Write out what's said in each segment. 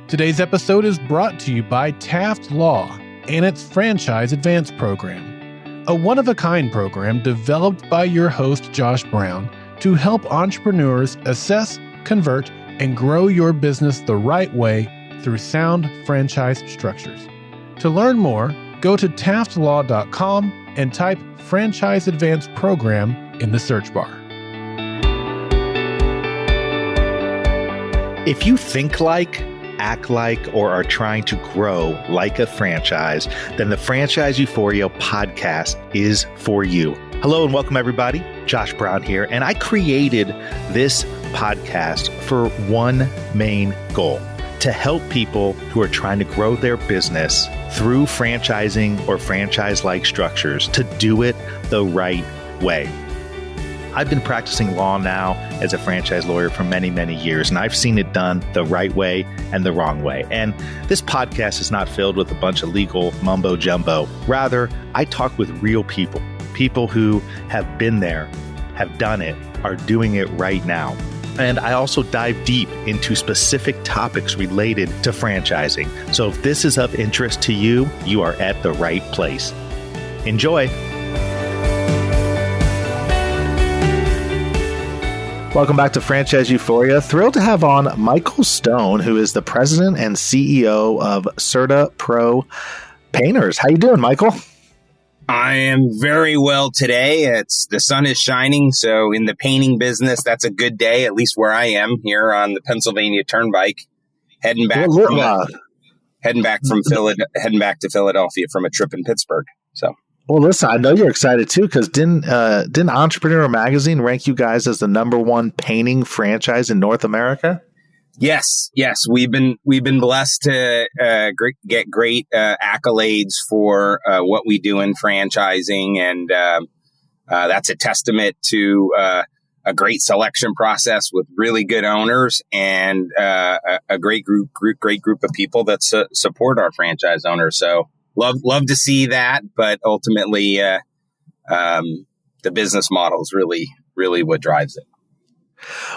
Today's episode is brought to you by Taft Law and its Franchise Advance Program, a one-of-a-kind program developed by your host, Josh Brown, to help entrepreneurs assess, convert, and grow your business the right way through sound franchise structures. To learn more, go to taftlaw.com and type Franchise Advance Program in the search bar. If you think like, act like, or are trying to grow like a franchise, then the Franchise Euphoria podcast is for you. Hello and welcome everybody. Josh Brown here, and I created this podcast for one main goal: to help people who are trying to grow their business through franchising or franchise-like structures to do it the right way. I've been practicing law now as a franchise lawyer for many, many years, and I've seen it done the right way and the wrong way. And this podcast is not filled with a bunch of legal mumbo jumbo. Rather, I talk with real people, people who have been there, have done it, are doing it right now. And I also dive deep into specific topics related to franchising. So if this is of interest to you, you are at the right place. Enjoy. Welcome back to Franchise Euphoria. Thrilled to have on Michael Stone, who is the president and CEO of CertaPro Painters. How you doing, Michael? I am very well today. The sun is shining, so in the painting business, that's a good day, at least where I am here on the Pennsylvania Turnpike, heading back to Philadelphia from a trip in Pittsburgh. So. Well, listen, I know you're excited too, because didn't Entrepreneur Magazine rank you guys as the #1 painting franchise in North America? Yes. We've been blessed to get great accolades for what we do in franchising, and that's a testament to a great selection process with really good owners and a great group of people that support our franchise owners. So. Love to see that, but ultimately, the business model is really what drives it.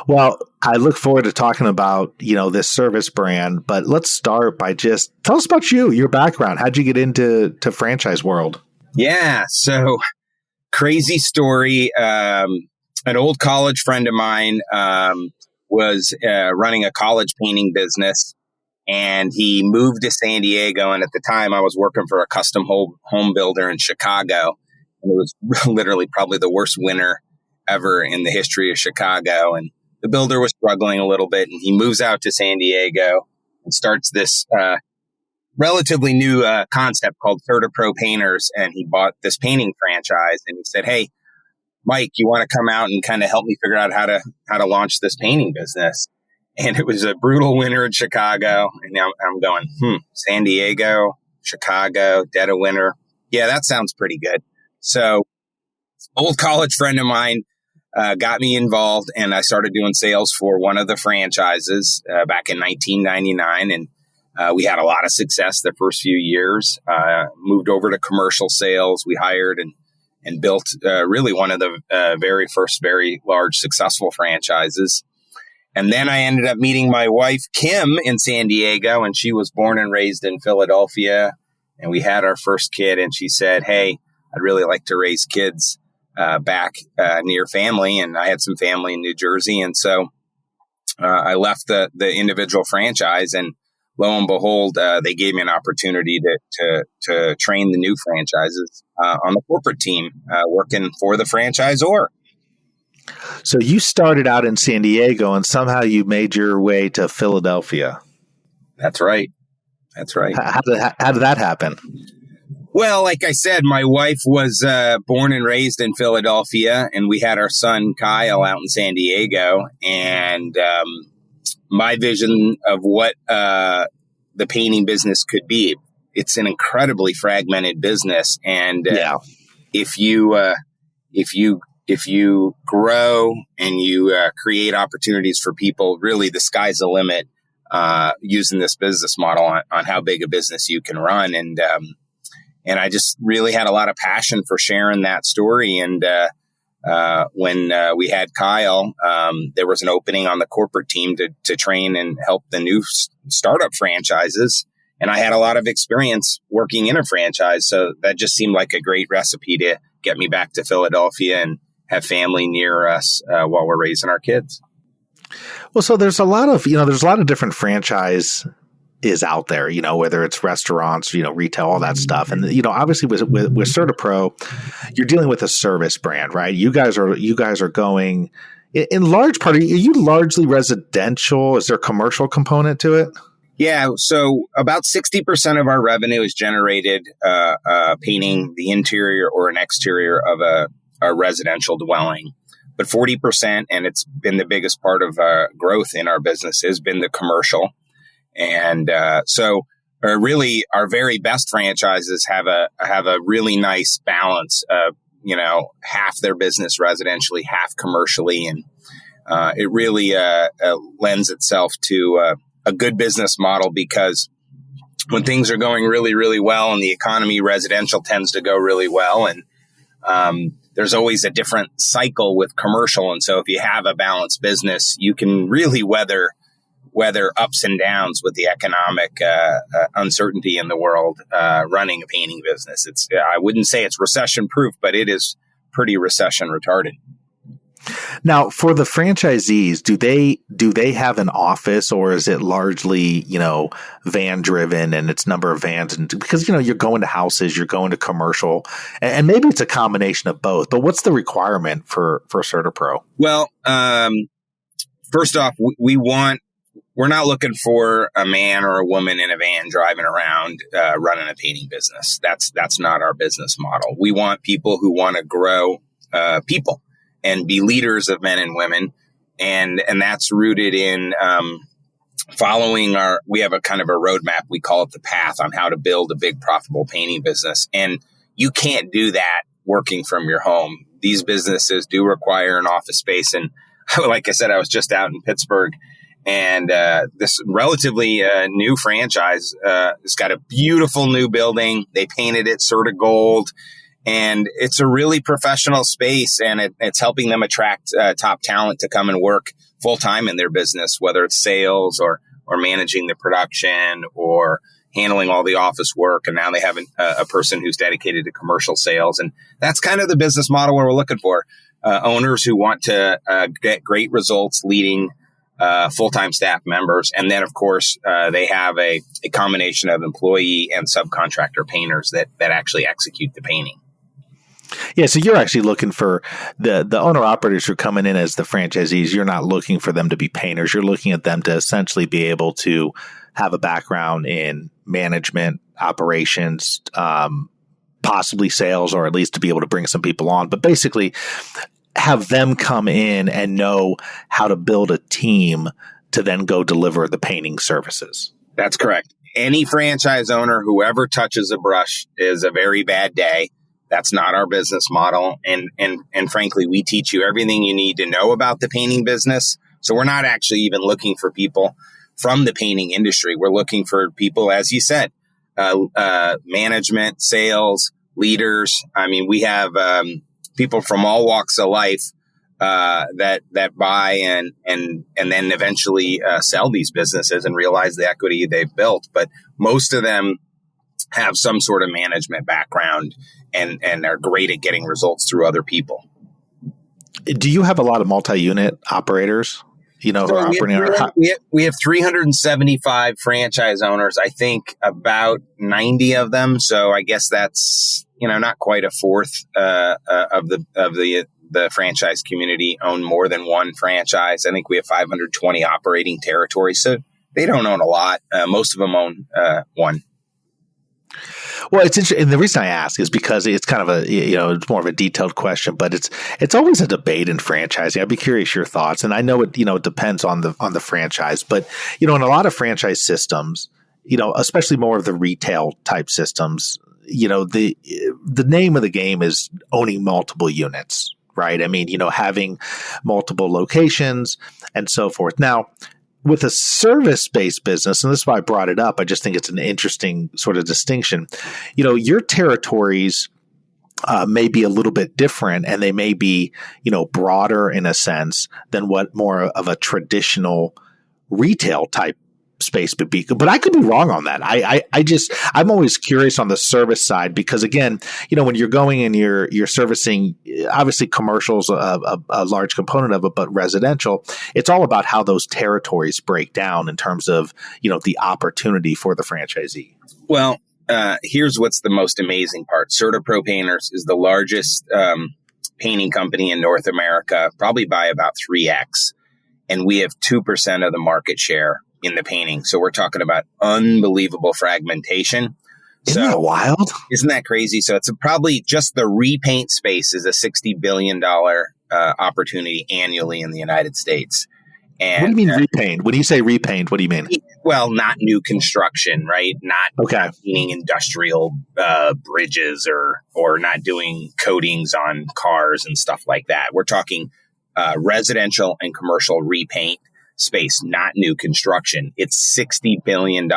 Well, I look forward to talking about, this service brand, but let's start by just tell us about your background. How'd you get into franchise world? Yeah. So crazy story. An old college friend of mine, was, running a college painting business. And he moved to San Diego. And at the time, I was working for a custom home builder in Chicago. And it was literally probably the worst winter ever in the history of Chicago. And the builder was struggling a little bit. And he moves out to San Diego and starts this relatively new concept called CertaPro Painters. And he bought this painting franchise. And he said, "Hey, Mike, you want to come out and kind of help me figure out how to launch this painting business?" And it was a brutal winter in Chicago. And now I'm going, San Diego, Chicago, dead of winter. Yeah, that sounds pretty good. So old college friend of mine got me involved, and I started doing sales for one of the franchises back in 1999. And we had a lot of success the first few years. Moved over to commercial sales. We hired and built really one of the very first very large successful franchises. And then I ended up meeting my wife, Kim, in San Diego, and she was born and raised in Philadelphia. And we had our first kid, and she said, "Hey, I'd really like to raise kids back near family." And I had some family in New Jersey. And so I left the individual franchise, and lo and behold, they gave me an opportunity to train the new franchises on the corporate team, working for the franchisor. So you started out in San Diego and somehow you made your way to Philadelphia. That's right. How did that happen? Well, like I said, my wife was born and raised in Philadelphia, and we had our son Kyle out in San Diego. And my vision of what the painting business could be, it's an incredibly fragmented business. And if you grow and you create opportunities for people, really the sky's the limit using this business model on how big a business you can run. And I just really had a lot of passion for sharing that story. And when we had Kyle, there was an opening on the corporate team to train and help the new startup franchises. And I had a lot of experience working in a franchise. So that just seemed like a great recipe to get me back to Philadelphia and have family near us while we're raising our kids. Well, so there's a lot of different franchise is out there, whether it's restaurants, retail, all that stuff. And, obviously with CertaPro, you're dealing with a service brand, right? You guys are going in large part. Are you largely residential? Is there a commercial component to it? Yeah. So about 60% of our revenue is generated painting the interior or an exterior of a residential dwelling. But 40%, and it's been the biggest part of growth in our business, has been the commercial. And so really our very best franchises have a really nice balance of, half their business residentially, half commercially. And it really lends itself to a good business model, because when things are going really, really well in the economy, residential tends to go really well. And there's always a different cycle with commercial. And so if you have a balanced business, you can really weather ups and downs with the economic uncertainty in the world running a painting business. I wouldn't say it's recession proof, but it is pretty recession retarded. Now, for the franchisees, do they have an office, or is it largely, van driven and it's number of vans? And because, you're going to houses, you're going to commercial, and maybe it's a combination of both, but what's the requirement for CertaPro? Well, first off, we're not looking for a man or a woman in a van driving around running a painting business. That's not our business model. We want people who want to grow people and be leaders of men and women. And that's rooted in following we have a kind of a roadmap. We call it the path on how to build a big profitable painting business. And you can't do that working from your home. These businesses do require an office space. And like I said, I was just out in Pittsburgh, and this relatively new franchise has got a beautiful new building. They painted it sort of gold. And it's a really professional space, and it's helping them attract top talent to come and work full time in their business, whether it's sales or managing the production or handling all the office work. And now they have a person who's dedicated to commercial sales. And that's kind of the business model we're looking for. Owners who want to get great results leading full-time staff members. And then, of course, they have a combination of employee and subcontractor painters that actually execute the painting. Yeah, so you're actually looking for the owner-operators who are coming in as the franchisees. You're not looking for them to be painters. You're looking at them to essentially be able to have a background in management, operations, possibly sales, or at least to be able to bring some people on. But basically have them come in and know how to build a team to then go deliver the painting services. That's correct. Any franchise owner who ever touches a brush is a very bad day. That's not our business model. And frankly, we teach you everything you need to know about the painting business. So we're not actually even looking for people from the painting industry. We're looking for people, as you said, management, sales, leaders. I mean, we have people from all walks of life that buy and then eventually sell these businesses and realize the equity they've built. But most of them have some sort of management background and are great at getting results through other people. Do you have a lot of multi-unit operators? Who are operating? We have 375 franchise owners. I think about 90 of them. So I guess that's not quite a fourth of the franchise community own more than one franchise. I think we have 520 operating territories. So they don't own a lot. Most of them own one. Well, it's interesting. And the reason I ask is because it's kind of it's more of a detailed question, but it's always a debate in franchising. I'd be curious your thoughts. And I know it depends on the franchise, but in a lot of franchise systems, especially more of the retail type systems, the name of the game is owning multiple units, right? I mean, having multiple locations and so forth. Now, with a service-based business, and this is why I brought it up, I just think it's an interesting sort of distinction. Your territories may be a little bit different, and they may be, broader in a sense than what more of a traditional retail type space would be. But I could be wrong on that. I'm always curious on the service side, because again, when you're going and you're servicing, obviously commercial's a large component of it, but residential, it's all about how those territories break down in terms of, the opportunity for the franchisee. Well, here's what's the most amazing part. CertaPro Painters is the largest painting company in North America, probably by about 3x. And we have 2% of the market share in the painting. So we're talking about unbelievable fragmentation. Isn't that wild? Isn't that crazy? So it's probably just the repaint space is a $60 billion opportunity annually in the United States. And what do you mean repaint? When you say repaint, what do you mean? Well, not new construction, right? Not painting industrial bridges or not doing coatings on cars and stuff like that. We're talking residential and commercial repaint space, not new construction. It's $60 billion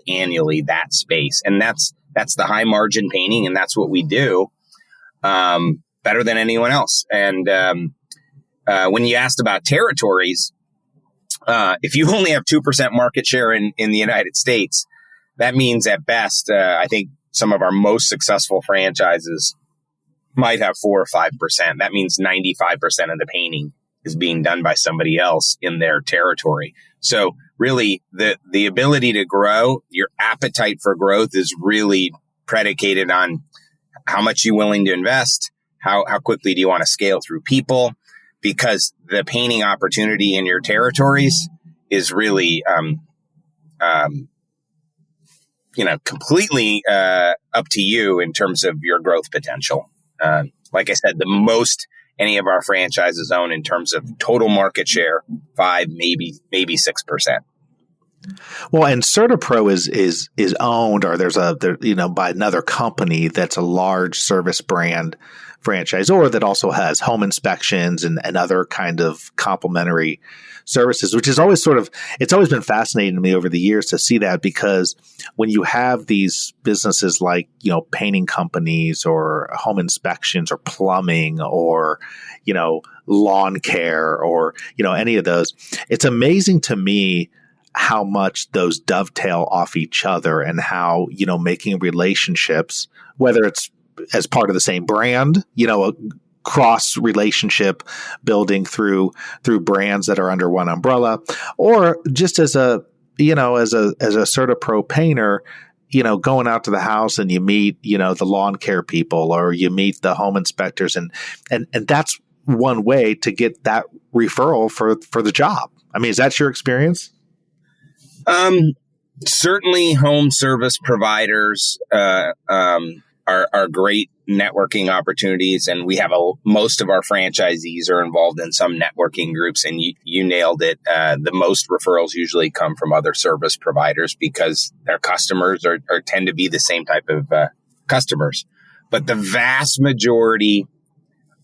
annually, that space. And that's the high margin painting. And that's what we do better than anyone else. And when you asked about territories, if you only have 2% market share in the United States, that means at best, I think some of our most successful franchises might have 4 or 5%. That means 95% of the painting is being done by somebody else in their territory. So really the ability to grow, your appetite for growth is really predicated on how much you're willing to invest, how quickly do you want to scale through people, because the painting opportunity in your territories is really, completely up to you in terms of your growth potential. Like I said, the most any of our franchises own in terms of total market share, 5, maybe 6%. Well, and CertaPro is owned, or there's by another company that's a large service brand franchisor that also has home inspections and other kind of complementary services, which is always it's always been fascinating to me over the years to see that, because when you have these businesses like, painting companies or home inspections or plumbing or, lawn care or, any of those, it's amazing to me how much those dovetail off each other, and how, making relationships, whether it's as part of the same brand, a cross relationship building through brands that are under one umbrella, or just as a CertaPro painter, going out to the house and you meet, the lawn care people, or you meet the home inspectors, and that's one way to get that referral for the job. I mean, is that your experience? Certainly home service providers, are great networking opportunities, and we have most of our franchisees are involved in some networking groups, and you nailed it. The most referrals usually come from other service providers because their customers tend to be the same type of customers. But the vast majority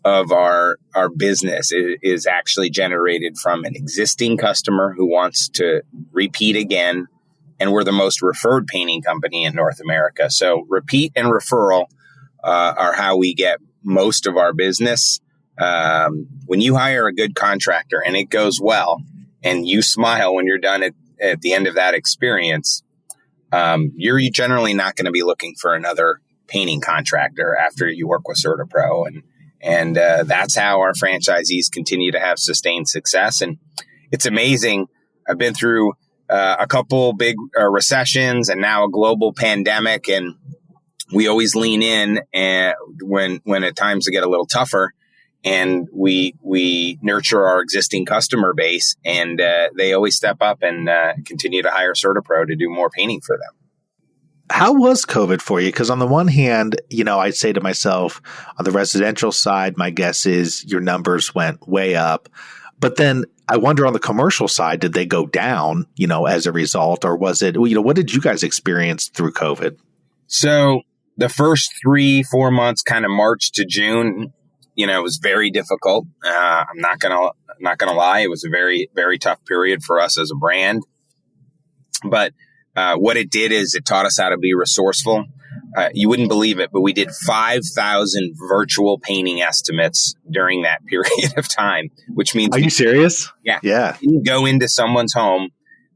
of our business is actually generated from an existing customer who wants to repeat again. And we're the most referred painting company in North America. So repeat and referral are how we get most of our business. When you hire a good contractor and it goes well, and you smile when you're done at the end of that experience, you're generally not going to be looking for another painting contractor after you work with CertaPro. And that's how our franchisees continue to have sustained success. And it's amazing. I've been through a couple big recessions and now a global pandemic, and we always lean in and when at times it get a little tougher, and we nurture our existing customer base, and they always step up and continue to hire CertaPro to do more painting for them. How was COVID for you? Because on the one hand, I'd say to myself, on the residential side, my guess is your numbers went way up. But then I wonder on the commercial side, did they go down, as a result? Or was it, what did you guys experience through COVID? So the first 3-4 months, kind of March to June, it was very difficult. I'm not gonna lie. It was a very, very tough period for us as a brand. But what it did is it taught us how to be resourceful. you wouldn't believe it, but we did 5,000 virtual painting estimates during that period of time, which means... Are you serious? Yeah. Yeah. You go into someone's home.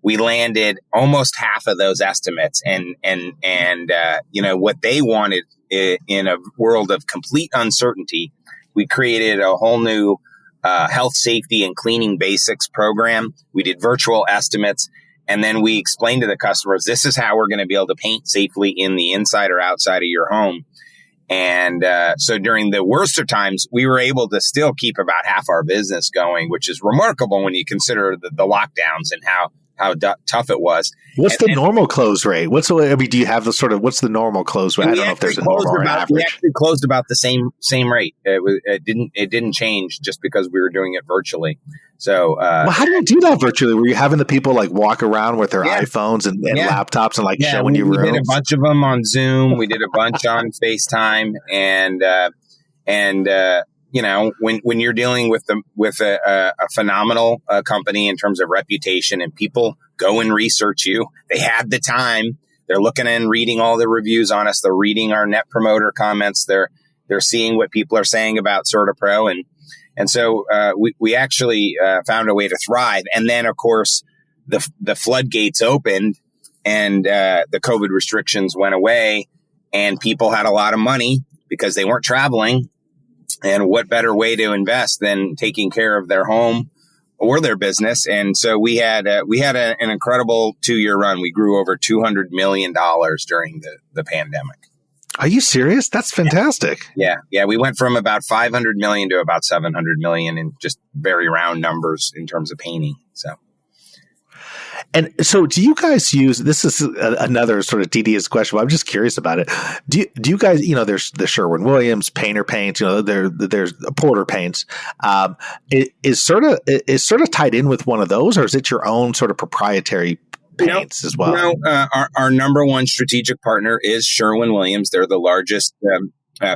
We landed almost half of those estimates, and what they wanted in a world of complete uncertainty, we created a whole new health, safety, and cleaning basics program. We did virtual estimates, and then we explained to the customers, this is how we're going to be able to paint safely in the inside or outside of your home. And so during the worst of times, we were able to still keep about half our business going, which is remarkable when you consider the lockdowns and how tough it was. What's the normal close rate? What's the normal close rate? I don't know if there's a normal or average. We actually closed about the same rate. It didn't change just because we were doing it virtually. So, how do you do that virtually? Were you having the people like walk around with their iPhones and laptops and showing you rooms? We did a bunch of them on Zoom. We did a bunch on FaceTime, and when you're dealing with a phenomenal company in terms of reputation, and people go and research you, they had the time. They're looking and reading all the reviews on us. They're reading our net promoter comments. They're seeing what people are saying about CertaPro, and so we actually found a way to thrive. And then, of course, the floodgates opened, and the COVID restrictions went away, and people had a lot of money because they weren't traveling. And what better way to invest than taking care of their home or their business? And so we had an incredible 2-year run. We grew over $200 million during the pandemic. Are you serious? That's fantastic. Yeah. We went from about 500 million to about 700 million in just very round numbers in terms of painting. So. And so do you guys use, this is another sort of tedious question, but I'm just curious about it. Do you guys, there's the Sherwin Williams, Painter Paints, there's Porter Paints. Is Certa tied in with one of those, or is it your own sort of proprietary paints as well? Our number one strategic partner is Sherwin Williams. They're the largest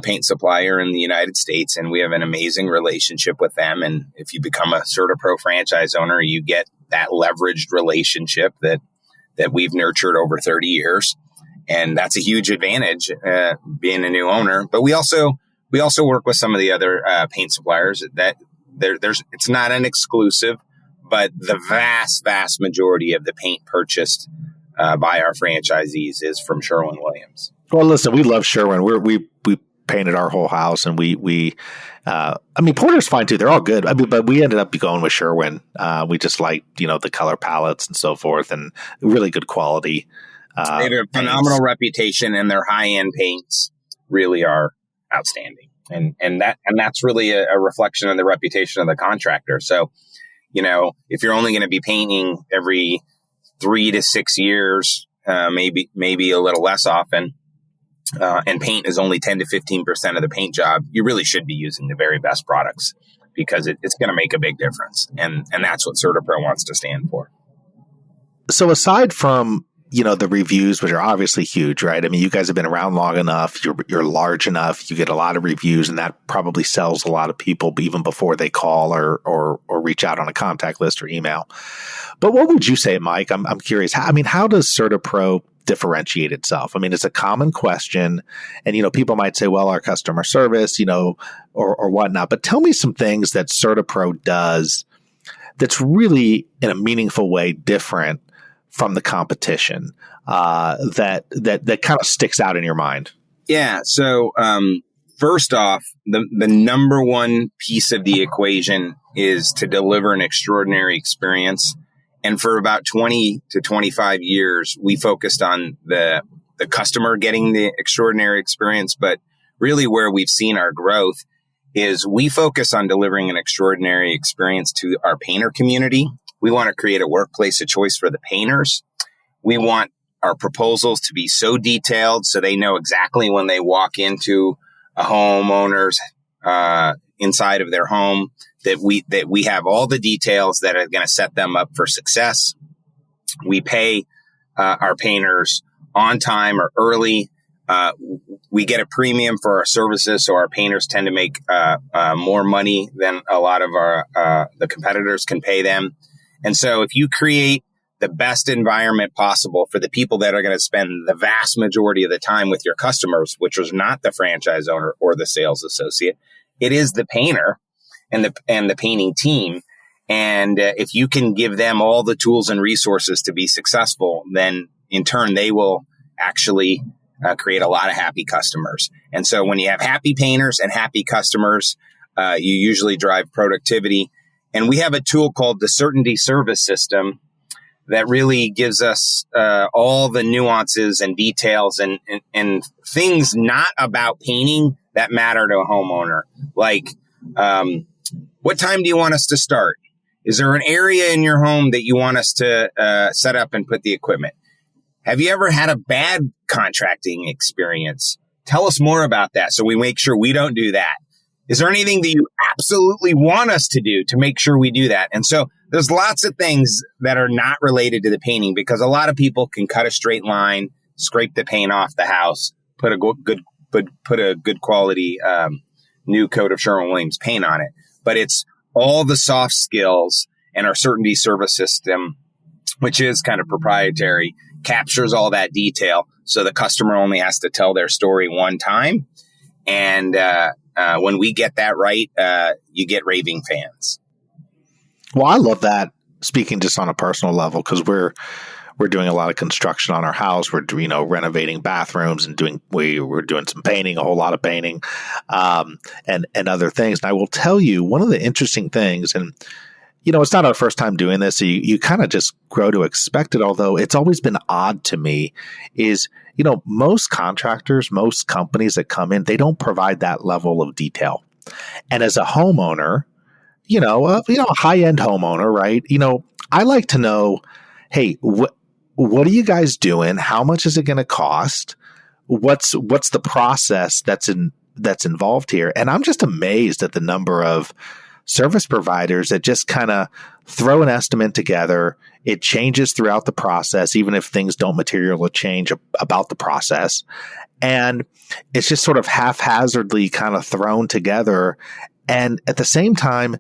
paint supplier in the United States, and we have an amazing relationship with them. And if you become a CertaPro franchise owner, you get that leveraged relationship that we've nurtured over 30 years. And that's a huge advantage, being a new owner. But we also work with some of the other paint suppliers that it's not an exclusive, but the vast majority of the paint purchased by our franchisees is from Sherwin Williams. Well, listen, we love Sherwin. We painted our whole house, and Porter's fine too. They're all good. But we ended up going with Sherwin. We just liked, the color palettes and so forth, and really good quality. They have a phenomenal reputation, and their high-end paints really are outstanding. And that's really a reflection of the reputation of the contractor. So, if you're only going to be painting every 3 to 6 years, maybe a little less often, and paint is only 10 to 15% of the paint job, you really should be using the very best products, because it's going to make a big difference. And that's what CertaPro wants to stand for. So aside from, the reviews, which are obviously huge, right? I mean, you guys have been around long enough. You're large enough. You get a lot of reviews, and that probably sells a lot of people even before they call or reach out on a contact list or email. But what would you say, Mike? I'm curious. How does CertaPro differentiate itself? I mean, it's a common question, and, people might say, well, our customer service, or whatnot, but tell me some things that CertaPro does that's really in a meaningful way different from the competition, that kind of sticks out in your mind. Yeah. So, first off, the number one piece of the equation is to deliver an extraordinary experience. And for about 20 to 25 years, we focused on the customer getting the extraordinary experience. But really where we've seen our growth is we focus on delivering an extraordinary experience to our painter community. We want to create a workplace of choice for the painters. We want our proposals to be so detailed so they know exactly when they walk into a homeowner's inside of their home that we have all the details that are going to set them up for success. We pay our painters on time or early. We get a premium for our services, so our painters tend to make more money than a lot of the competitors can pay them. And so if you create the best environment possible for the people that are going to spend the vast majority of the time with your customers, which was not the franchise owner or the sales associate. It is the painter and the painting team. And if you can give them all the tools and resources to be successful, then in turn, they will actually create a lot of happy customers. And so when you have happy painters and happy customers, you usually drive productivity. And we have a tool called the Certainty Service System that really gives us all the nuances and details and things not about painting that matter to a homeowner. Like, what time do you want us to start? Is there an area in your home that you want us to set up and put the equipment? Have you ever had a bad contracting experience? Tell us more about that so we make sure we don't do that. Is there anything that you absolutely want us to do to make sure we do that? And so there's lots of things that are not related to the painting, because a lot of people can cut a straight line, scrape the paint off the house, put a good quality new coat of Sherwin Williams paint on it. But it's all the soft skills, and our Certainty Service System, which is kind of proprietary, captures all that detail. So the customer only has to tell their story one time. And when we get that right, you get raving fans. Well, I love that, speaking just on a personal level, because we're doing a lot of construction on our house. We're renovating bathrooms and we're doing some painting, a whole lot of painting, and other things. And I will tell you, one of the interesting things, and it's not our first time doing this, so you kind of just grow to expect it, although it's always been odd to me, is most contractors, most companies that come in, they don't provide that level of detail. And as a homeowner, a high-end homeowner, right? I like to know, hey, what are you guys doing? How much is it going to cost? What's the process that's involved here? And I'm just amazed at the number of service providers that just kind of throw an estimate together. It changes throughout the process, even if things don't materially change about the process. And it's just sort of haphazardly kind of thrown together. And at the same time,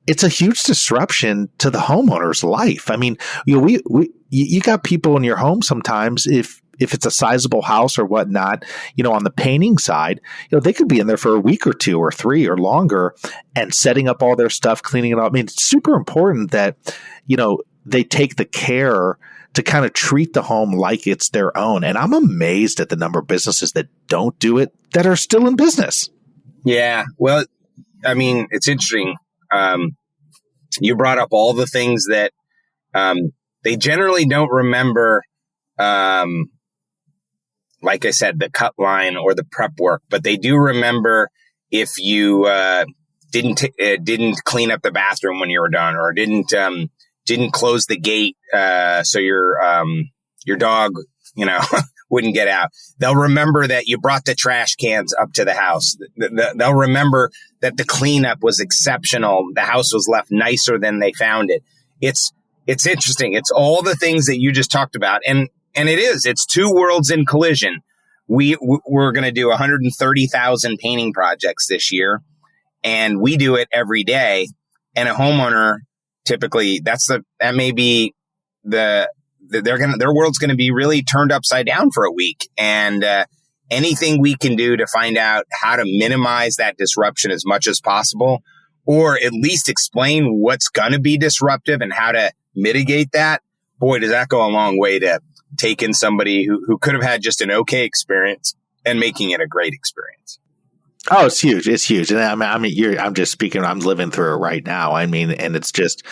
it's a huge disruption to the homeowner's life. I mean, you got people in your home sometimes, if it's a sizable house or whatnot, on the painting side, they could be in there for a week or 2 or 3 or longer and setting up all their stuff, cleaning it up. I mean, it's super important that, they take the care to kind of treat the home like it's their own. And I'm amazed at the number of businesses that don't do it that are still in business. Yeah. Well, I mean, it's interesting. You brought up all the things that they generally don't remember, like I said, the cut line or the prep work, but they do remember if you didn't clean up the bathroom when you were done, or didn't close the gate so your dog wouldn't get out. They'll remember that you brought the trash cans up to the house. They'll remember that the cleanup was exceptional. The house was left nicer than they found it. It's interesting. It's all the things that you just talked about. And it's two worlds in collision. We're going to do 130,000 painting projects this year, and we do it every day. And a homeowner, typically, their world's going to be really turned upside down for a week. And anything we can do to find out how to minimize that disruption as much as possible, or at least explain what's going to be disruptive and how to mitigate that, boy, does that go a long way to taking somebody who could have had just an okay experience and making it a great experience. Oh, it's huge. It's huge. And I'm just speaking, I'm living through it right now. I mean, and it's just,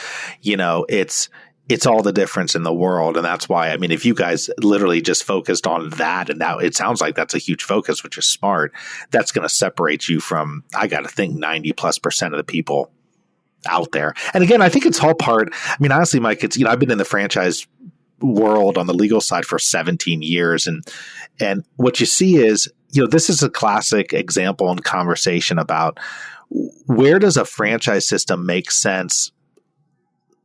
it's all the difference in the world. And that's why, if you guys literally just focused on that, and now it sounds like that's a huge focus, which is smart, that's going to separate you from, I got to think, 90+% of the people out there. And again, I think it's all part, honestly, Mike, it's, I've been in the franchise world on the legal side for 17 years. And what you see is, this is a classic example and conversation about where does a franchise system make sense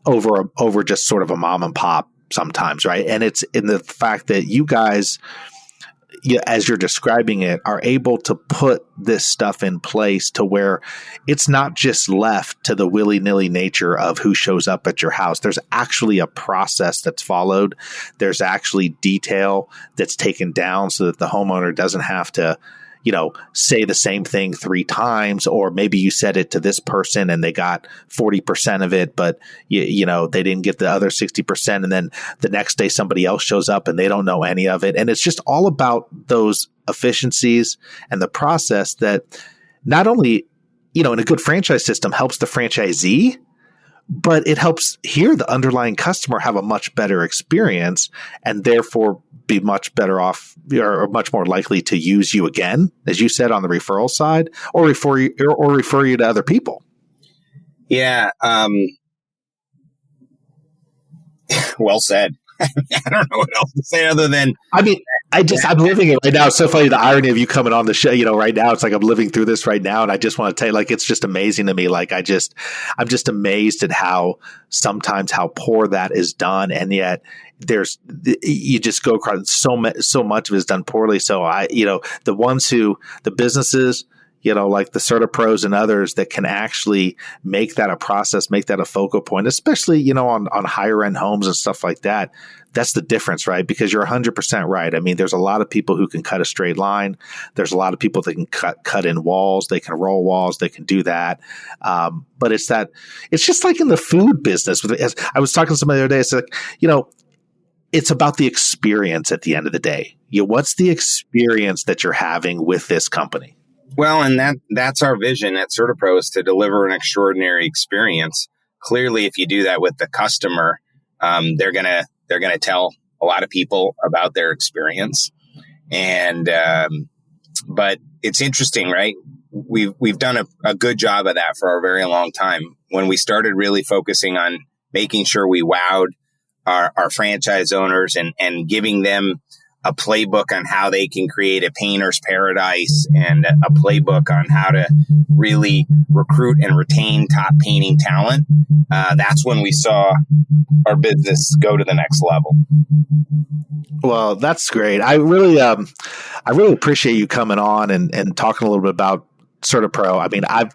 over just sort of a mom and pop sometimes, right? And it's in the fact that you guys, as you're describing it, are able to put this stuff in place to where it's not just left to the willy-nilly nature of who shows up at your house. There's actually a process that's followed. There's actually detail that's taken down so that the homeowner doesn't have to, say the same thing 3 times, or maybe you said it to this person and they got 40% of it, but they didn't get the other 60%. And then the next day somebody else shows up and they don't know any of it. And it's just all about those efficiencies and the process that not only, in a good franchise system helps the franchisee, but it helps the underlying customer have a much better experience and therefore be much better off or much more likely to use you again, as you said, on the referral side, or refer you to other people. Yeah. Well said. I don't know what else to say other than, I'm living it right now. It's so funny, the irony of you coming on the show, right now, it's like I'm living through this right now. And I just want to tell you, it's just amazing to me. I'm just amazed at how poor that is done. And yet you just go across so much of it is done poorly. So the businesses, like the CertaPros and others that can actually make that a process, make that a focal point, especially, on higher end homes and stuff like that. That's the difference, right? Because you're 100% right. I mean, there's a lot of people who can cut a straight line. There's a lot of people that can cut in walls. They can roll walls. They can do that. But it's just like in the food business. As I was talking to somebody the other day, it's like, it's about the experience at the end of the day. What's the experience that you're having with this company? Well, and that's our vision at CertaPro, is to deliver an extraordinary experience. Clearly, if you do that with the customer, they're gonna tell a lot of people about their experience. And but it's interesting, right? We've done a good job of that for a very long time. When we started really focusing on making sure we wowed our franchise owners and giving them a playbook on how they can create a painter's paradise and a playbook on how to really recruit and retain top painting talent. That's when we saw our business go to the next level. Well, that's great. I really appreciate you coming on and talking a little bit about CertaPro. I mean, I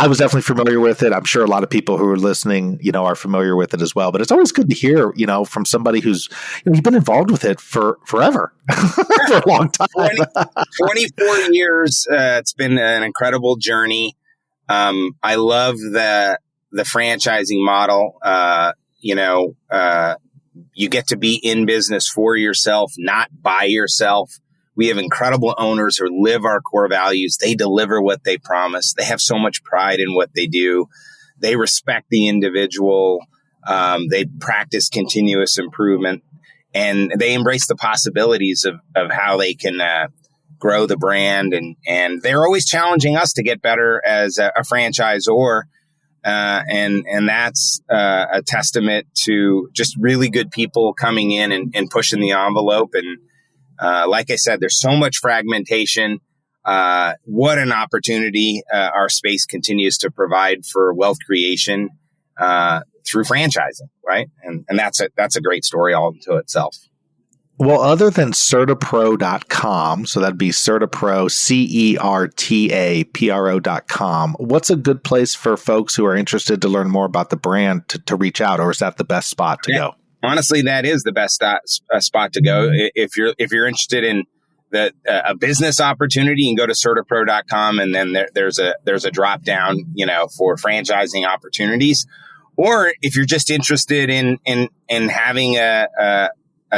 was definitely familiar with it. I'm sure a lot of people who are listening, are familiar with it as well. But it's always good to hear, from somebody who's you've been involved with it for forever, for a long time. 24 years. It's been an incredible journey. I love the franchising model. You get to be in business for yourself, not by yourself. We have incredible owners who live our core values. They deliver what they promise. They have so much pride in what they do. They respect the individual. They practice continuous improvement, and they embrace the possibilities of how they can grow the brand. And they're always challenging us to get better as a franchisor. And that's a testament to just really good people coming in and pushing the envelope. And like I said, there's so much fragmentation. What an opportunity our space continues to provide for wealth creation through franchising, right? And that's a great story all into itself. Well, other than CertaPro.com, so that'd be CertaPro, CertaPro.com, what's a good place for folks who are interested to learn more about the brand to reach out, or is that the best spot to go? Honestly, that is the best spot to go. If you're interested in a business opportunity, you can go to CertaPro.com, and then there's a drop down, for franchising opportunities. Or if you're just interested in having a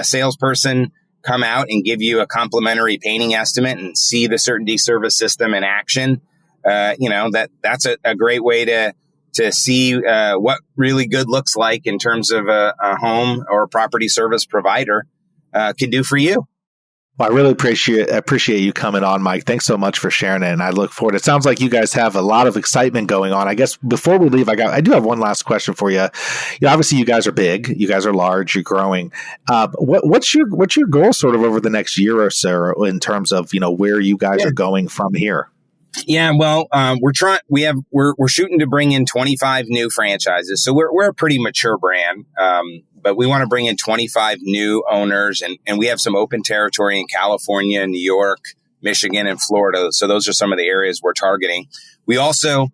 salesperson come out and give you a complimentary painting estimate and see the Certainty Service System in action, that's a great way to see what really good looks like in terms of a home or a property service provider can do for you. Well, I really appreciate you coming on, Mike. Thanks so much for sharing it, and I look forward. It sounds like you guys have a lot of excitement going on. I guess before we leave, I do have one last question for you. Obviously, you guys are big, you guys are large, you're growing. What's your goal, sort of over the next year or so, in terms of where you guys are going from here? Yeah, well, we're shooting to bring in 25 new franchises, so we're a pretty mature brand. but we want to bring in 25 new owners, and we have some open territory in California, New York, Michigan, and Florida. So those are some of the areas we're targeting. We also,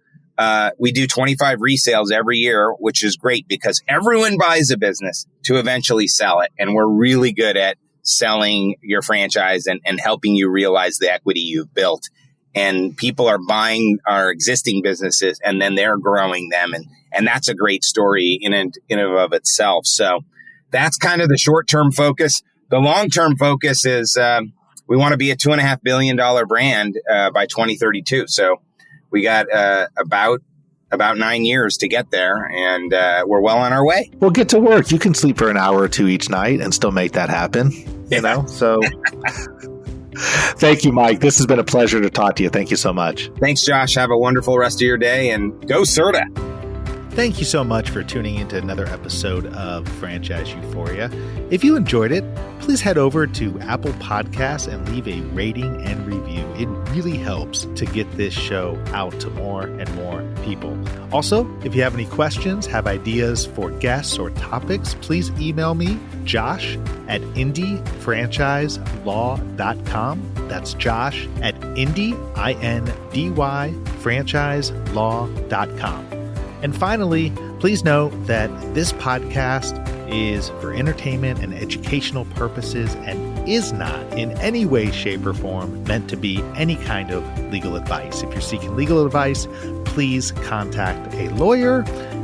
we do 25 resales every year, which is great because everyone buys a business to eventually sell it. And we're really good at selling your franchise and helping you realize the equity you've built. And people are buying our existing businesses and then they're growing them. And that's a great story in and of itself. So that's kind of the short-term focus. The long-term focus is we want to be a $2.5 billion brand by 2032. So we got about 9 years to get there, and we're well on our way. Well, get to work. You can sleep for an hour or two each night and still make that happen, you know? So thank you, Mike. This has been a pleasure to talk to you. Thank you so much. Thanks, Josh. Have a wonderful rest of your day, and go Certa. Thank you so much for tuning into another episode of Franchise Euphoria. If you enjoyed it, please head over to Apple Podcasts and leave a rating and review. It really helps to get this show out to more and more people. Also, if you have any questions, have ideas for guests or topics, please email me, josh@indyfranchiselaw.com. That's Josh at IndyFranchiselaw.com. And finally, please note that this podcast is for entertainment and educational purposes and is not in any way, shape, or form meant to be any kind of legal advice. If you're seeking legal advice, please contact a lawyer.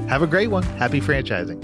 Have a great one. Happy franchising.